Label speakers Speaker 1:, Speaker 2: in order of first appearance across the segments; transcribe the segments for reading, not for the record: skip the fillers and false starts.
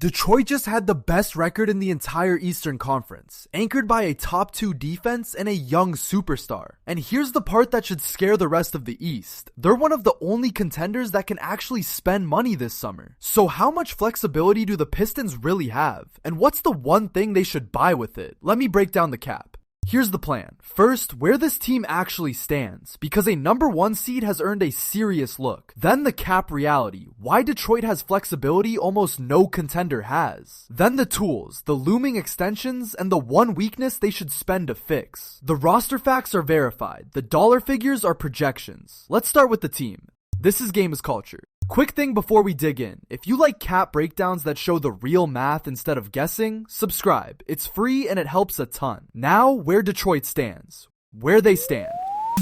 Speaker 1: Detroit just had the best record in the entire Eastern Conference, anchored by a top 2 defense and a young superstar. And here's the part that should scare the rest of the East. They're one of the only contenders that can actually spend money this summer. So how much flexibility do the Pistons really have? And what's the one thing they should buy with it? Let me break down the cap. Here's the plan. First, where this team actually stands, because a number 1 seed has earned a serious look. Then the cap reality, why Detroit has flexibility almost no contender has. Then the tools, the looming extensions, and the one weakness they should spend to fix. The roster facts are verified. The dollar figures are projections. Let's start with the team. This is Game is Culture. Quick thing before we dig in, if you like cap breakdowns that show the real math instead of guessing, subscribe. It's free and it helps a ton. Now, where Detroit stands. Where they stand.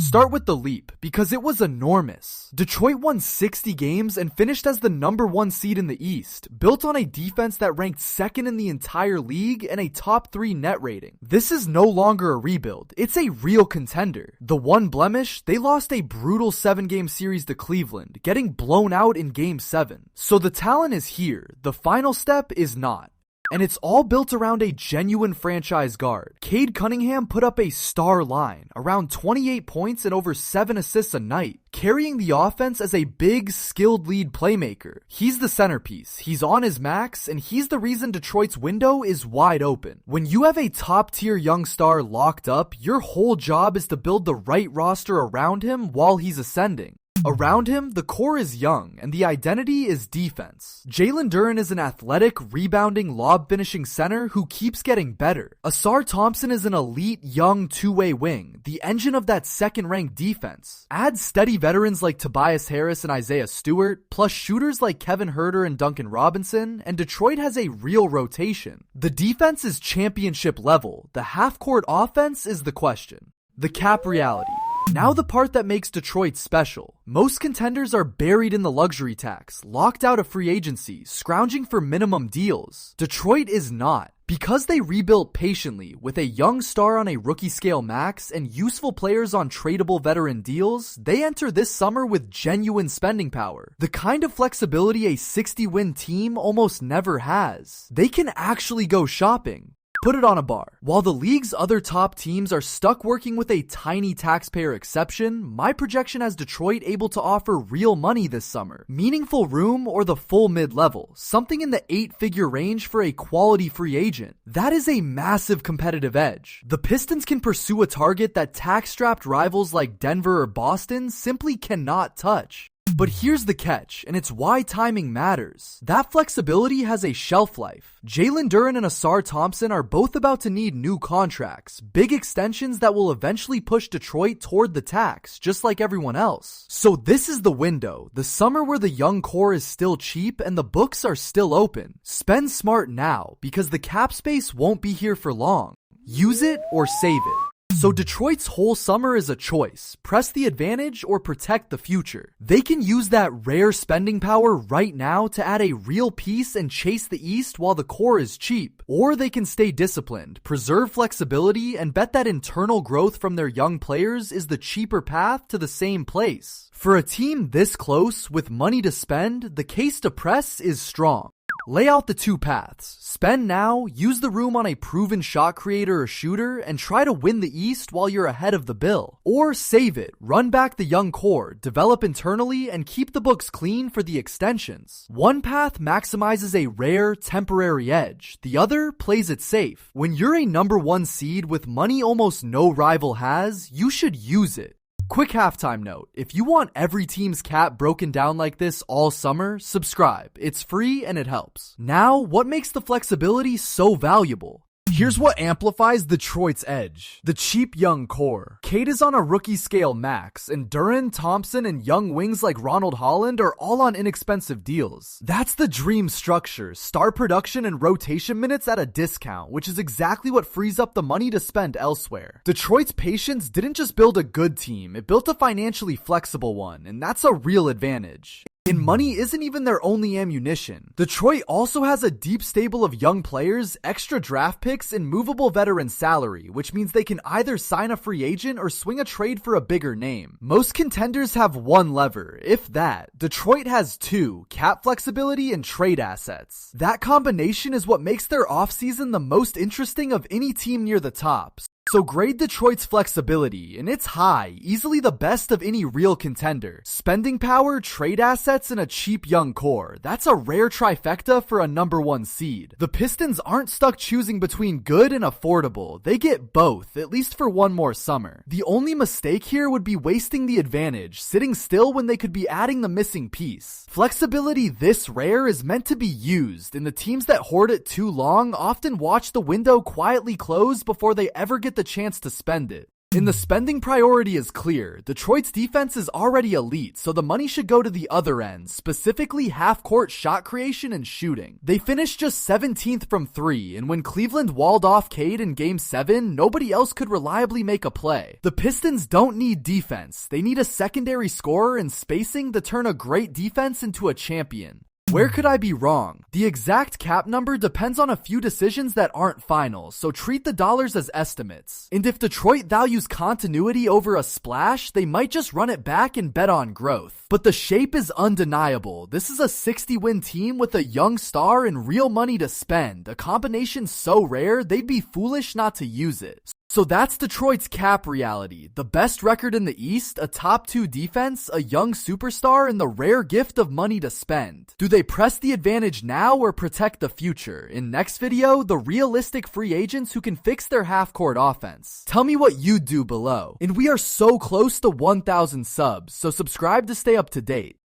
Speaker 1: Start with the leap, because it was enormous. Detroit won 60 games and finished as the number 1 seed in the East, built on a defense that ranked 2nd in the entire league and a top 3 net rating. This is no longer a rebuild, it's a real contender. The one blemish, they lost a brutal 7-game series to Cleveland, getting blown out in Game 7. So the talent is here, the final step is not. And it's all built around a genuine franchise guard. Cade Cunningham put up a star line, around 28 points and over 7 assists a night, carrying the offense as a big, skilled lead playmaker. He's the centerpiece, he's on his max, and he's the reason Detroit's window is wide open. When you have a top-tier young star locked up, your whole job is to build the right roster around him while he's ascending. Around him, the core is young, and the identity is defense. Jalen Duren is an athletic, rebounding, lob-finishing center who keeps getting better. Ausar Thompson is an elite, young, two-way wing, the engine of that second-ranked defense. Add steady veterans like Tobias Harris and Isaiah Stewart, plus shooters like Kevin Huerter and Duncan Robinson, and Detroit has a real rotation. The defense is championship level. The half-court offense is the question. The cap reality. Now the part that makes Detroit special. Most contenders are buried in the luxury tax, locked out of free agency, scrounging for minimum deals. Detroit is not. Because they rebuilt patiently with a young star on a rookie scale max and useful players on tradable veteran deals, they enter this summer with genuine spending power. The kind of flexibility a 60-win team almost never has. They can actually go shopping. Put it on a bar. While the league's other top teams are stuck working with a tiny taxpayer exception, my projection has Detroit able to offer real money this summer. Meaningful room or the full mid-level, something in the 8-figure range for a quality free agent. That is a massive competitive edge. The Pistons can pursue a target that tax-strapped rivals like Denver or Boston simply cannot touch. But here's the catch, and it's why timing matters. That flexibility has a shelf life. Jalen Duren and Ausar Thompson are both about to need new contracts, big extensions that will eventually push Detroit toward the tax, just like everyone else. So this is the window, the summer where the young core is still cheap and the books are still open. Spend smart now, because the cap space won't be here for long. Use it or save it. So Detroit's whole summer is a choice. Press the advantage or protect the future. They can use that rare spending power right now to add a real piece and chase the East while the core is cheap. Or they can stay disciplined, preserve flexibility, and bet that internal growth from their young players is the cheaper path to the same place. For a team this close, with money to spend, the case to press is strong. Lay out the 2 paths. Spend now, use the room on a proven shot creator or shooter, and try to win the East while you're ahead of the bill. Or save it, run back the young core, develop internally, and keep the books clean for the extensions. One path maximizes a rare, temporary edge. The other plays it safe. When you're a number 1 seed with money almost no rival has, you should use it. Quick halftime note, if you want every team's cap broken down like this all summer, subscribe. It's free and it helps. Now, what makes the flexibility so valuable? Here's what amplifies Detroit's edge. The cheap young core. Cade is on a rookie scale max, and Duren, Thompson, and young wings like Ronald Holland are all on inexpensive deals. That's the dream structure. Star production and rotation minutes at a discount, which is exactly what frees up the money to spend elsewhere. Detroit's patience didn't just build a good team, it built a financially flexible one, and that's a real advantage. And money isn't even their only ammunition. Detroit also has a deep stable of young players, extra draft picks, and movable veteran salary, which means they can either sign a free agent or swing a trade for a bigger name. Most contenders have one lever, if that. Detroit has two: cap flexibility and trade assets. That combination is what makes their offseason the most interesting of any team near the top. So grade Detroit's flexibility, and it's high, easily the best of any real contender. Spending power, trade assets, and a cheap young core. That's a rare trifecta for a #1 seed. The Pistons aren't stuck choosing between good and affordable. They get both, at least for one more summer. The only mistake here would be wasting the advantage, sitting still when they could be adding the missing piece. Flexibility this rare is meant to be used, and the teams that hoard it too long often watch the window quietly close before they ever get the chance to spend it. And the spending priority is clear. Detroit's defense is already elite, so the money should go to the other end, specifically half-court shot creation and shooting. They finished just 17th from 3, and when Cleveland walled off Cade in Game 7, nobody else could reliably make a play. The Pistons don't need defense. They need a secondary scorer and spacing to turn a great defense into a champion. Where could I be wrong? The exact cap number depends on a few decisions that aren't final, so treat the dollars as estimates. And if Detroit values continuity over a splash, they might just run it back and bet on growth. But the shape is undeniable. This is a 60-win team with a young star and real money to spend, a combination so rare they'd be foolish not to use it. So that's Detroit's cap reality. The best record in the East, a top 2 defense, a young superstar, and the rare gift of money to spend. Do they press the advantage now or protect the future? In next video, the realistic free agents who can fix their half-court offense. Tell me what you'd do below. And we are so close to 1,000 subs, so subscribe to stay up to date.